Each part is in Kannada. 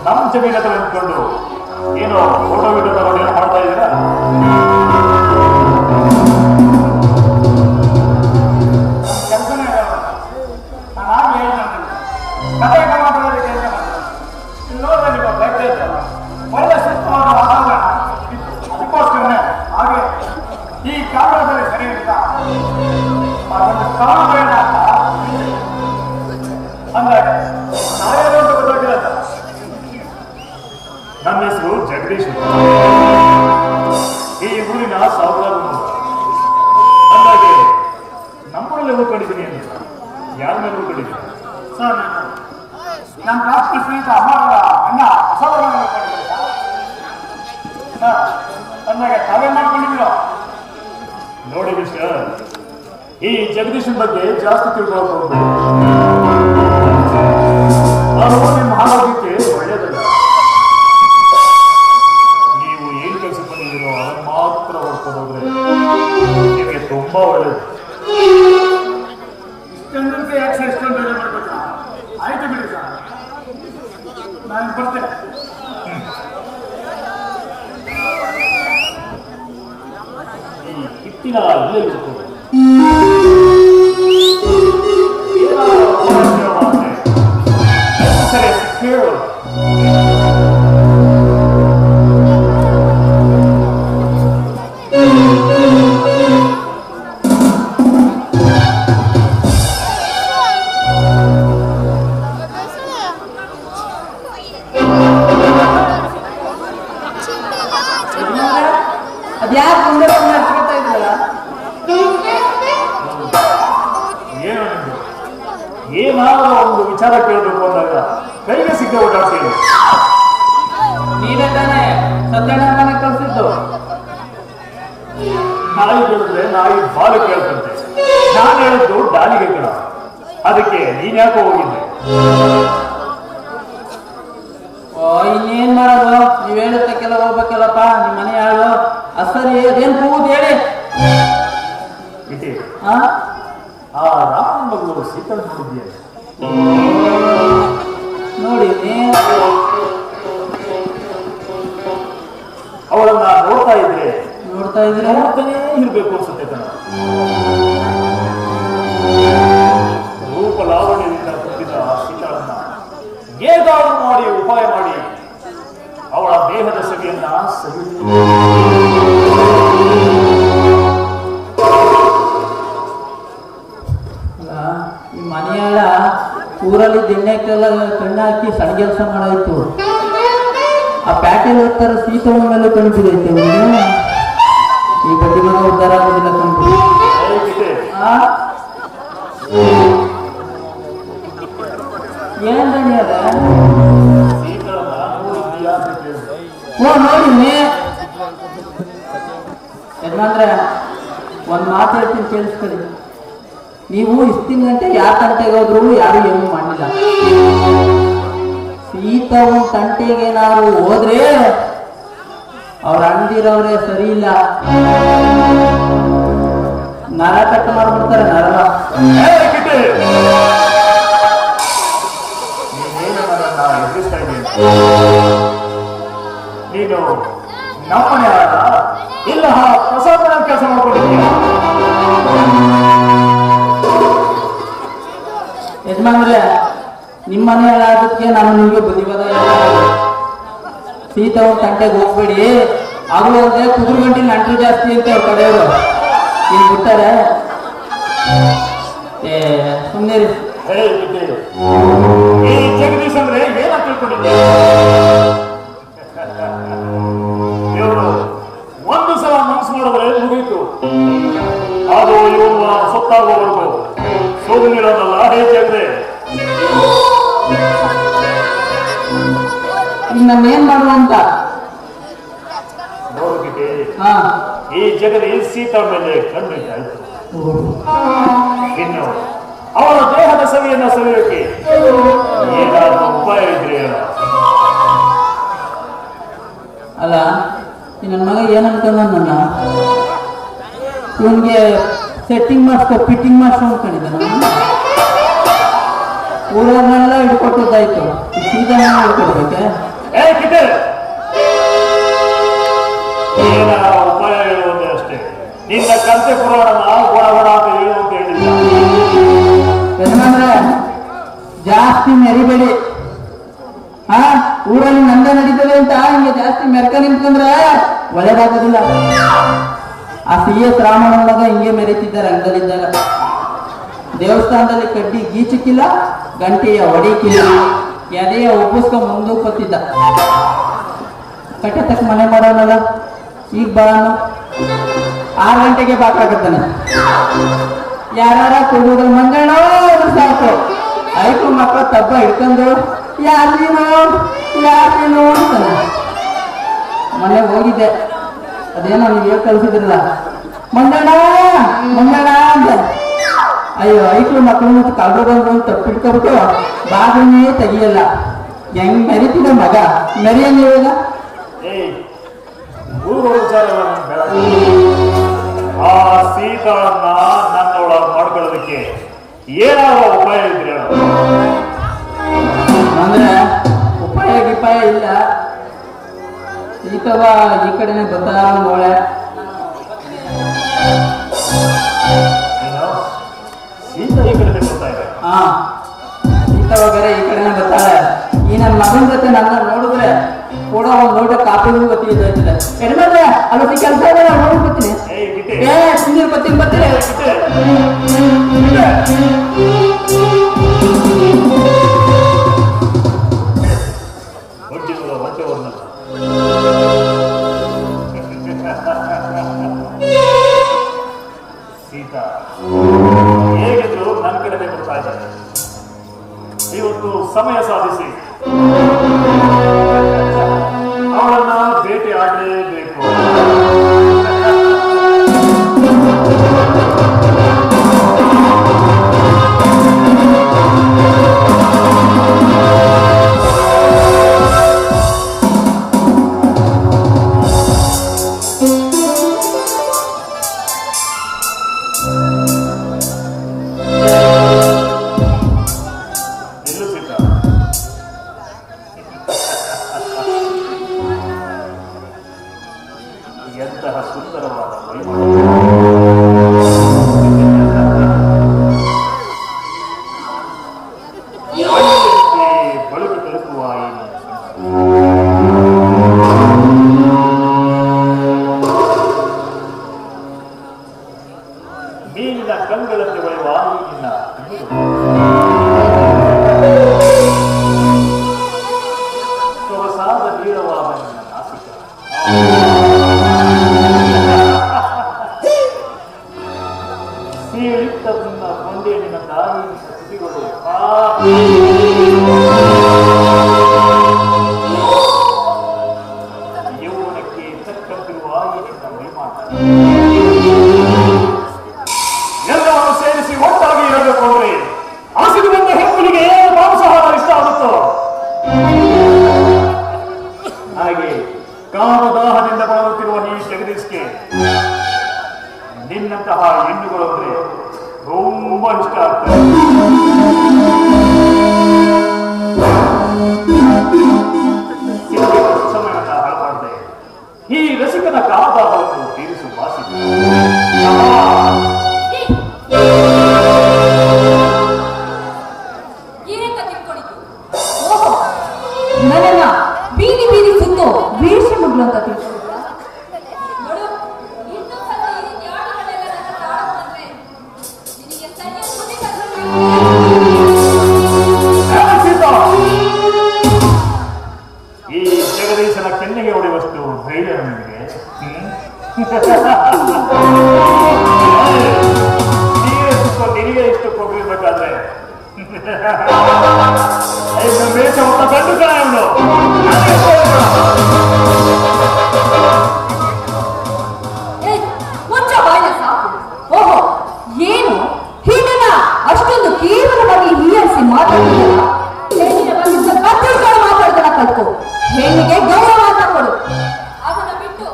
ನಮ್ಮ ಜಮೀನ ಹತ್ರ ನಿಂತ್ಕೊಂಡು ಏನೋ ಫೋಟೋ ವಿಡಿಯೋ ತಗೊಂಡು ಏನೋ ಮಾಡ್ತಾ ಇದ್ದೀರಾ? ಕೆಲಸನೇ ನಾನು ಕತೆ ಮಾತಾಡೋದಕ್ಕೆ ಕೆಲಸ ನೋಡಿದ್ರೆ ನೀವು ಬರ್ತಾ ಇದ್ದಲ್ಲ ಒಳ್ಳೆ ಸುತ್ತವಾದ ವಾತಾವರಣ ಅದಕ್ಕೋಸ್ಕರನೇ ಹಾಗೆ ಈ ಕಾರಣದಲ್ಲಿ ಸರಿ ಇಲ್ಲ ಅದೊಂದು ಕಾರಣ ಅಂದಾಗ ನಾವೇನೋ ಅಂತ ಗೊತ್ತಾಗಿಲ್ಲ. ನನ್ನ ಹೆಸರು ಜಗದೀಶ್. ಈ ಊರಿನ ಸಾಹುಕಾರರು ಅಂದಾಗೆ ನಮ್ಮೂರಲ್ಲಿ ಹೋಗ್ಕೊಂಡಿದ್ದೀನಿ ಅಂತ ಯಾರ ಮೇಲೆ ಹೋಗ್ಕೊಂಡಿದ್ದೀನಿ ಸರ್? ನನ್ನ ರಾಷ್ಟ್ರ ಸ್ನೇಹಿತ ಅಮ್ಮರ ಅಣ್ಣ ಹೊಸವರ ಹೋಗ್ಕೊಂಡಿದ್ದೀನಿ ಸರ್. ಅಂದಾಗ ತಾವೇ ಮಾಡ್ಕೊಂಡಿದ್ದೀರೋ? ನೋಡಿ ಮಿಸ್ಟರ್, ಈ ಜಗದೀಶನ್ ಬಗ್ಗೆ ಜಾಸ್ತಿ ತಿಳ್ಕೊಳ್ಳೋಕೆ ಹೋಗ್ಬೇಡಿ. ನಾನು ನಿಮ್ಮ ಆರೋಗ್ಯಕ್ಕೆ ಒಳ್ಳೆಯದಲ್ಲ. ನೀವು ಏನ್ ಕೆಲಸ ಬಂದಿದ್ದೀರೋ ಅದನ್ನು ಮಾತ್ರ ಹೊಡ್ಕೊಂಡು ಹೋದ್ರೆ ನಿಮಗೆ ತುಂಬಾ ಒಳ್ಳೆಯದು. ಇಷ್ಟೊಂದಕ್ಕೆ ಯಾಕೆ ಇಷ್ಟೊಂದು ಬೇರೆ ಮಾಡ್ಬೇಕು? ಆಯ್ತು ಬಿಡಿ ಸರ್, ನಾನು ಬರ್ತೇನೆ. ಈ ಹಿಟ್ಟಿನ ಇಲ್ಲೇ ಇರ್ತದೆ. Secure. ಏನಾದರೂ ಒಂದು ವಿಚಾರ ಕೇಳಬೇಕು ಅಂದಾಗ ಕೈಗೆ ಸಿಕ್ಕ ಓಡಾಡ್ತೀನಿ. ನೀನೇ ತಾನೇ ಸತ್ಯನಾರಾಯಣ ಕಳಿಸಿದ್ದು? ನಾಯಿ ಕೇಳಿದ್ರೆ ನಾಯಿ ಬಾಲು ಕೇಳ್ತಂತೆ. ನಾನು ಹೇಳಿದ್ದು ಡಾಲಿಗೆ ಕಣ. ಅದಕ್ಕೆ ನೀನ್ ಯಾಕೋ ಹೋಗಿದ್ದೆ? ಇನ್ನೇನ್ ಮಾಡೋದು? ನೀವ್ ಹೇಳುತ್ತಕ್ಕೆಲ್ಲ ಹೋಗ್ಬೇಕಲ್ಲಪ್ಪ. ನಿಮ್ ಮನೆ ಯಾಳು ಸರಿ ಅದೇನ್ ಕೂದ್ ಹೇಳಿ. ಆ ರಾಮನ ಮಗಳು ಸೀತಲ್ ನೋಡಿದ್ಯಾ? ನೋಡಿ ಅವಳನ್ನ ನೋಡ್ತಾ ಇದ್ರೆ ನೋಡ್ತಾನೆ ಇರ್ಬೇಕು ಅನ್ಸುತ್ತೆ ಕಣ. ರೂಪ ಲಾವಣ್ಯದಿಂದ ತುಂಬಿದ ಸೀತಾಳನ್ನ ಹೇಗಾದರೂ ಮಾಡಿ ಉಪಾಯ ಮಾಡಿ ಅವಳ ದೇಹದ ಸವಿಯನ್ನ ಸವಿ. ಈ ಮನೆಯಾಳ ಊರಲ್ಲಿ ದಿಣ್ಣಕ್ಕೆಲ್ಲ ಕಣ್ಣು ಹಾಕಿ ಸಣ್ಣ ಮಾಡಾಯ್ತು. ಆ ಪ್ಯಾಟೆಲ್ ಹೋಗ್ತಾರ ಸೀತವನ ಮೇಲೆ ಕಣ್ಬಿಡೈತೆ. ಈ ಬಡ್ಡಿ ಮಗ ಉದ್ದಾರ ಆಗೋದಿಲ್ಲ ಕಣ್ಬಿಡಿ. ಏನ್ ಅದ ನೋಡಿ ಯಜಮಾನ್ರೆ, ಒಂದ್ ಮಾತು ಹೇಳ್ತೀನಿ ಕೇಳಿಸ್ಕೊಳ್ಳಿ. ನೀವು ಇಷ್ಟಿನ ಗಂಟೆ ಯಾರ ತಂಟೆಗೆ ಹೋದ್ರು ಯಾರು ಏನು ಮಾಡಿಲ್ಲ. ಸೀತವು ತಂಟೆಗೆ ನಾವು ಹೋದ್ರೆ ಅವ್ರ ಅಂದಿರವ್ರೆ ಸರಿ ಇಲ್ಲ, ನರ ಕಟ್ ಮಾಡ್ಬಿಡ್ತಾರೆ. ನರ ಮನೆ ಹಾಳಾದಕ್ಕೆ ನಾನು ನಿಮಗೆ ಬುದ್ಧಿವಾದ ಸೀತವ್ರ ತಂಟೆಗೆ ಹೋಗ್ಬೇಡಿ. ಅವರು ಅಂದ್ರೆ ಕುದುರು ಗಂಟಿ ನಂಟು ಜಾಸ್ತಿ ಅಂತ ಅವ್ರ ಕಡೆಯವರು ಇಲ್ಲಿ ಬಿಡ್ತಾರೆ. ಸುಮ್ಮನೆ ಈ ಜಗದೀಶ್ ಅಂದ್ರೆ ಏನ ತಿಳ್ಕೊಂಡಿದ್ದೆ? ಇವರು ಒಂದು ಸಲ ಮನಸ್ಸು ಮಾಡಿದ್ರೆ ಮುಗಿಯಿತು. ಅದು ಇವನು ಸೊತ್ತಾಗುವವರೆಗೂ ಸೋದನಿರೋದಲ್ಲ. ಹೇಗೆ ಈಗ ನಾನು ಏನ್ ಮಾಡುವಂತ ನೋಡಿದ್ದೆ. ಹಾ, ಈ ಜಗದಲ್ಲಿ ಸೀತಾ ಮೇಲೆ ಕಣ್ಣಿದ್ದಾಯ್ತು. ಇನ್ನು ಅವರ ದೇಹದ ಸವಿಯನ್ನ ಸವಿಯೋಕೆ ಏನಾದ್ರೂ ಉಪಾಯ ಇದ್ರೆ ಹೇಳ. ಅಲ್ಲ ನನ್ನ ಮಗ ಏನಂತಂದ ನನ್ನ ಇವನ್ಗೆ ಸೆಟ್ಟಿಂಗ್ ಮಾಡಿಸ್ಕೊ ಫಿಟ್ಟಿಂಗ್ ಮಾಡಿಸ್ಕೊ ಅನ್ಕೊಂಡಿದ್ದ. ಊರನ್ನೆಲ್ಲ ಹಿಡ್ಕೊಟ್ಟದ್ದಾಯ್ತು, ಸೀದಾ ಹಿಡ್ಕೊಡ್ಬೇಕೆ? ಏನ ಉಪಾಯ ಹೇಳುವುದೇ ಅಷ್ಟೇ. ನಿನ್ನ ಕಂತೆ ಪುರಾಣನ ಗುಣಗುಣ ಅಂತ ಹೇಳುವಂತ ಹೇಳಿಲ್ಲ. ಯಜಮಾನ್ರೆ ಜಾಸ್ತಿ ಮೆರಿಬೇಡಿ. ಹಾ, ಊರಲ್ಲಿ ನಂದ ನಡೀತದೆ ಅಂತ ಹಿಂಗೆ ಜಾಸ್ತಿ ಮೆರ್ಕ ನಿಂತ್ಕೊಂಡ್ರೆ ಒಳ್ಳೇದಾಗೋದಿಲ್ಲ. ಆ CS ರಾಮಣ್ಣನ ಮಗ ಹಿಂಗೆ ಮೆರೀತಿದ್ದಾರೆ ಅಂಗದಲ್ಲಿದ್ದಾಗ. ದೇವಸ್ಥಾನದಲ್ಲಿ ಕಡ್ಡಿ ಗೀಚಕ್ಕಿಲ್ಲ, ಗಂಟೆಯ ಹೊಡಿಕಿಲ್ಲ, ಎದೆಯ ಒಬ್ಬಿಸ್ಕೊಂಡ್ ಮುಂದಕ್ಕೆ ಬತ್ತಿದ್ದ. ಕಟ್ಟೆ ತಕ್ಕ ಮನೆ ಮಾಡೋನಲ್ಲ, ಈಗ ಬಾನು 6 ಗಂಟೆಗೆ ಬಾಕಾಗತ್ತಾನೆ. ಯಾರ ಕೊಡುವುದ್ರ ಮಂಗಣ್ಣ ಸಾಕು. ಐಕು ಮಕ್ಕಳು ತಬ್ಬ ಹಿಡ್ಕೊಂಡು ಯಾರಿನೋ ಅಂತಾನೆ. ಮನೆಗೆ ಹೋಗಿದ್ದೆ, ಅದೇನೋ ನೀವು ಹೇಳಿ ಕಳಿಸಿದ್ರಲ್ಲ, ಮಂಗಣ್ಣ ಅಂತ. ಅಯ್ಯೋ, ಐಕ್ಳು ಮಕ್ಕಳು ಮತ್ತು ಕಳ್ದು ಬಂದ್ರು ಅಂತ ತಪ್ಪಿಟ್ಕೊಬಿಟ್ಟು ಬಾಗಿಲೇ ತೆಗಿಯಲ್ಲ. ಹೆಂಗ್ ಮೆರಿತಿದ ಮಗ ಮೆರಿಯಂಗ ಇವಾಗ. ಆ ಸೀತಾಳನ್ನ ನನ್ನೊಳ ಮಾಡ್ಕೊಳ್ಳೋದಕ್ಕೆ ಏನಾದ್ರು ಉಪಾಯ ಇದ್ರೆ ಅಂದ್ರೆ ಉಪಾಯ ಗಿಪಾಯ ಇಲ್ಲ. ಸೀತವ ಈ ಕಡೆನೆ ಬರ್ತಾರ ಒಳ್ಳೆ. ಸೀತಾ ಈ ಕಡೆ ಬರ್ತಾ ಇದೆ. ಹಾ, ಸೀತವ ಬೇರೆ ಈ ಕಡೆನೆ ಬರ್ತಾಳೆ. ಈ ನನ್ನ ಮಗನ ಜೊತೆ ನನ್ನ ನೋಡಿದ್ರೆ ಕೂಡ ಒಂದು ಲೋಟ ಕಾಪಿಗೂ ಗೊತ್ತಿದ್ದಾಯ್ತದೆ. ಹೆಣ್ಮಕ್ಳೆ ಅಲ್ಲಿ ಕೆಲಸ ಇದೆ, ನಾನು ನೋಡಿ ಬರ್ತೀನಿ. ಸುಂದರ್ ಬರ್ತೀನಿ. ಸೀತಾ ಹೇಗಿದ್ರು ನನ್ನ ಕಡೆಗೆ ಬರ್ತಾ ಇದ್ದಾರೆ. ಇವತ್ತು ಸಮಯ ಸಾಧಿಸಿ ಅವಳನ್ನ ಭೇಟಿ ಆಡಲೇಬೇಕು. ಎಂತಹ ಸುಂದರವಾದ ಬಳುಕು ತಲುಪುವ ಮೀನಿನ ಕಣ್ಗಳಂತೆ ಬರುವ ನಿನ್ನ ಸೊಗಸಾದ ನೀರವಾದ ನಿನ್ನ ನಾಸಿಕ ಸೀಳಿತ್ತದನ್ನ ಕೊಂಡೆ ನಿನ್ನ ದಾರಿಯ ಸ್ಥಿತಿಗಳು ಯೌವನಕ್ಕೆ ತಕ್ಕಂತಿರುವ ನಿನ್ನ ಮೈಮಾಟ ಎಲ್ಲವನ್ನು ಸೇರಿಸಿ ಒಟ್ಟಾಗಿ ಇರಬೇಕು ಅಂದ್ರೆ ಹಸಿದು ಬಂದ ಹೆಕ್ಕುಲಿಗೆ ಏನು ಮಾಂಸಾಹಾರ ಇಷ್ಟ ಆಗುತ್ತೋ ಹಾಗೆ ಕಾಮದಾಹದಿಂದ ಬಳಲುತ್ತಿರುವ ಈ ಜಗದೀಶ್ಗೆ ನಿನ್ನಂತಹ ಹೆಣ್ಣುಗಳು ಅಂದ್ರೆ ತುಂಬಾ ಇಷ್ಟ ಆಗ್ತದೆ. ಸಮಯವನ್ನು ಹಾಳ್ಮಾಡದೆ ಈ ರಸಿಕನ ಕಾಮದಾಹವನ್ನು ತೀರಿಸು ವಾಸಿ. ಏನಂತ ತಿಳ್ಕೊಂಡಿದ್ದು? ಸೀತಾ, ಈ ಜಗದೀಶನ ಕೆನ್ನೆಗೆ ಹೊಡೆಯುವಷ್ಟು ಧೈರ್ಯ ನಿಮಗೆ ನಿನಗೆ ಇಷ್ಟು ಕೊಟ್ಟಿರ್ಬೇಕಾದ್ರೆ ಮೇಷ ಒಬ್ಬ ಗಂಡು ಕಣ ಅವನು. ಓಹೋ, ಏನು ಹೀಗೆಲ್ಲ ಅಷ್ಟೊಂದು ಕೇವಲವಾಗಿ ಹೀಯಾಳಿಸಿ ಮಾತಾಡಿದಲ್ಲ. ಹೆಣ್ಣಿನ ಬಗ್ಗೆ ಕತ್ತರಿಸ್ಕೊಂಡು ಮಾತಾಡ್ತಾನ ಕಲ್ತು. ಹೆಣ್ಣಿಗೆ ಗೌರವ ಅಂತ ಕೊಡು. ಅದನ್ನ ಬಿಟ್ಟು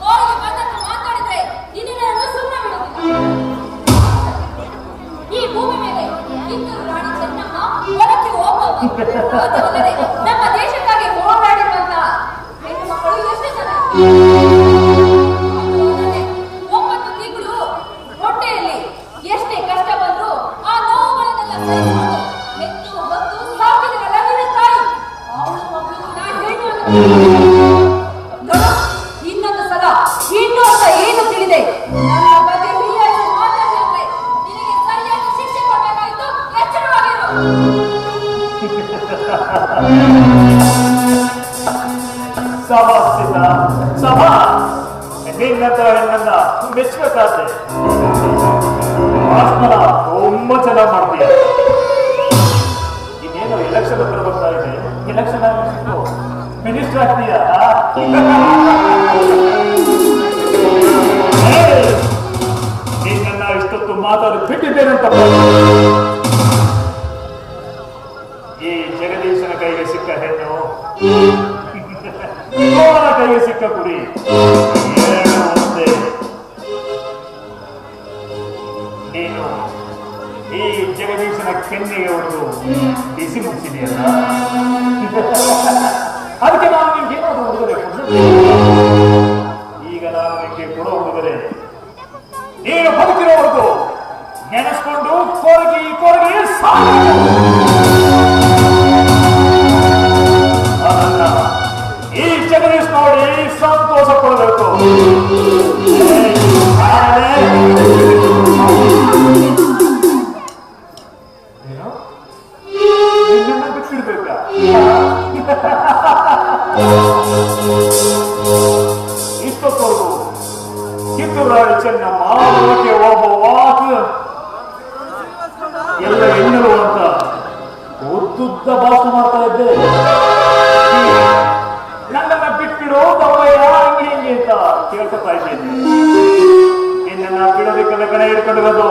ಅವರಿಗೆ ಬಂದಂತೆ ಮಾತಾಡಿದ್ರೆ ನಿನ್ನನ್ನು ಸುಮ್ಮನೆ ಬಿಡುವುದಿಲ್ಲ. ಈ ಭೂಮಿ ಮೇಲೆ ಕಿತ್ತೂರು ರಾಣಿ ಚೆನ್ನಮ್ಮ ಹೊರಕ್ಕೆ ಹೋಗಬಹುದಲ್ಲದೆ ನಮ್ಮ ದೇಶಕ್ಕಾಗಿ ಹೋರಾಡಿರುವಂತಹ ಹೆಣ್ಣು ಮಕ್ಕಳು ಎಷ್ಟು ಜನ. ಒಂಬತ್ತು ತಿಂಗಳು ಹೊಟ್ಟೆಯಲ್ಲಿ ಎಷ್ಟೇ ಕಷ್ಟ ಬಂದ್ರು ಆ ನೋವುಗಳನ್ನೆಲ್ಲ ಸಹಿಸಿಕೊಂಡು ಹೆತ್ತು ಹೊತ್ತು ಸಾಕಿದರಲ್ಲ ನಿನ್ನ ತಾಯಿ. ಅವಳು ಮಗಳು ನಾ ಹೆಣ್ಣು ನೋಡು, ಇನ್ನೊಂದು ಸಲ ಹೆಣ್ಣು ಅಂತ ಏನು ತಿಳಿದೆ ನನ್ನ ಬಗ್ಗೆ ಹೀಯಾಳಿಸಿ ಮಾತಾಡಿದ್ರೆ ನಿನಗೆ ಸರಿಯಾದ ಶಿಕ್ಷೆ ಕೊಡಬೇಕಾಯಿತು. ಎಚ್ಚರವಾಗಿರು. ಸಭಾ ಸೀತಾ, ಸಭಾ ನಿನ್ನಂತ ಹೆಣ್ಣನ್ನ ಮೆಚ್ಚಬೇಕಾದ್ರೆ ಭಾಷಣ ತುಂಬಾ ಚೆನ್ನಾಗಿ ಮಾಡ್ತೀಯ. ಇನ್ನೇನು ಎಲೆಕ್ಷನ್ ಹತ್ರ ಬರ್ತಾ ಇದೆ, ಎಲೆಕ್ಷನ್ ಆಗಿತ್ತು ಮಿನಿಸ್ಟರ್ ಆಗ್ತೀಯ. ನಿನ್ನ ಇಷ್ಟೊತ್ತು ಮಾತಾಡಿ ಬಿಟ್ಟಿದ್ದೇನಂತ ಈ ಜಗದೀಶನ ಕೈಗೆ ಸಿಕ್ಕ ಹೆಣ್ಣು, ಅವನ ಕೈಗೆ ಸಿಕ್ಕ ಕುರಿ ಎರಡು ಒಂದೇ. ನೀನು ಈ ಜಗದೀಶನ ಕೆನ್ನೆಗೆ ಹೊಡೆದು ಬಿಸಿ ಮುಗಿಸಿದೆಯಲ್ಲ, ಅದಕ್ಕೆ ನಾನು ನಿಮ್ಗೆ ಏನಾದ್ರು ಉಡುಗೊರೆ ಕೊಡಬೇಕು. ಈಗ ನಾನು ನಿಮಗೆ ಕೊಡೋ ಉಡುಗೊರೆ ನೀನು ಬದುಕಿರೋವರೆಗೂ ನೆನೆಸ್ಕೊಂಡು ಕೊರಗಿ ಕೊರಗಿ ಅದನ್ನ ಈ ಜಗದೀಶ್ ನೋಡಿ ಸಂತೋಷ ಪಡಬೇಕು. ನಿನ್ನ ಬಿಟ್ಟಿಡ್ಬೇಕಾ? ಇಷ್ಟೊತ್ತವರೆಗೂ ಕಿತ್ತೂರು ರಾಣಿ ಚೆನ್ನಮ್ಮ ಹೊರಕ್ಕೆ ಒಬ್ಬ ವಾಕ್ ಎಲ್ಲ ಹೆಣ್ಣರು ಅಂತ ಉದ್ದುದ್ದ ಭಾಷಣ ಮಾಡ್ತಾ ಇದ್ದೆ. ನನ್ನನ್ನ ಬಿಟ್ಬಿಡು ತಮ್ಮಯ್ಯ ಹಂಗೆ ಹಿಂಗೆ ಅಂತ ಕೇಳ್ಕೊತಾ ಇದ್ದೇನೆ. ನಿನ್ನ ಬಿಡೋದಕ್ಕೆಲ್ಲ ಕಡೆ ಹಿಡ್ಕೊಂಡಿರೋದು